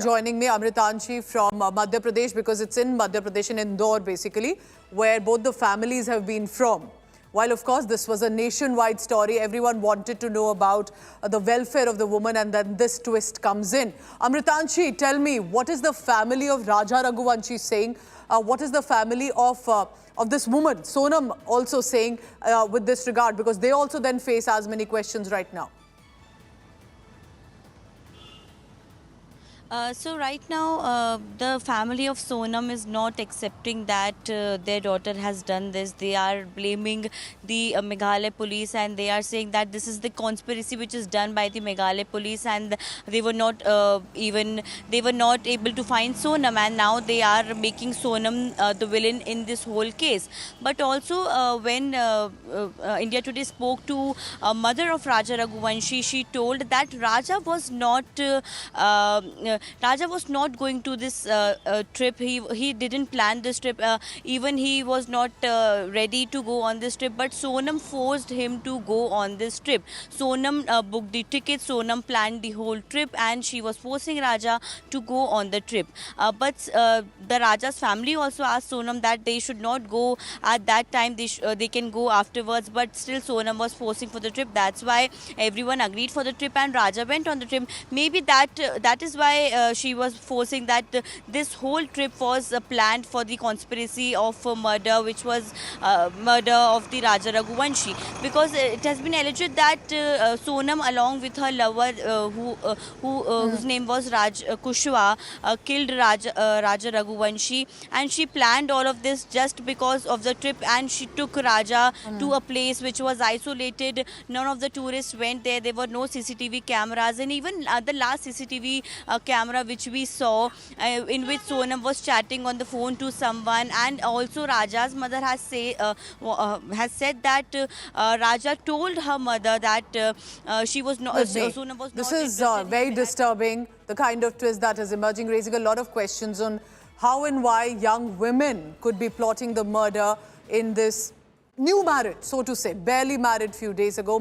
Joining me, Amritanshi from Madhya Pradesh, because it's in Madhya Pradesh, in Indore basically, where both the families have been from. While of course this was a nationwide story, everyone wanted to know about the welfare of the woman, and then this twist comes in. Amritanshi, tell me, what is the family of Raja Raghuvanshi saying? What is the family of this woman, Sonam, also saying with this regard? Because they also then face as many questions right now. So right now, the family of Sonam is not accepting that their daughter has done this. They are blaming the Meghalaya police, and they are saying that this is the conspiracy which is done by the Meghalaya police, and they were not able to find Sonam, and now they are making Sonam the villain in this whole case. But also, when India Today spoke to mother of Raja Raghuvanshi, she told that Raja was not going to this trip. He didn't plan this trip. Even he was not ready to go on this trip. But Sonam forced him to go on this trip. Sonam booked the tickets. Sonam planned the whole trip, and she was forcing Raja to go on the trip. But the Raja's family also asked Sonam that they should not go at that time. They can go afterwards. But still, Sonam was forcing for the trip. That's why everyone agreed for the trip, and Raja went on the trip. Maybe that is why she was forcing that this whole trip was planned for the conspiracy of murder, which was murder of the Raja Raghuvanshi, because it has been alleged that Sonam, along with her lover, whose name was Raj Kushwa, killed Raja Raghuvanshi, and she planned all of this just because of the trip, and she took Raja to a place which was isolated. None of the tourists went there. There were no CCTV cameras, and even the last CCTV camera which we saw, in which Sonam was chatting on the phone to someone, and also Raja's mother has said that Raja told her mother that she was not. Sonam was this not is interested very disturbing. The kind of twist that is emerging, raising a lot of questions on how and why young women could be plotting the murder in this new marriage, so to say, barely married few days ago.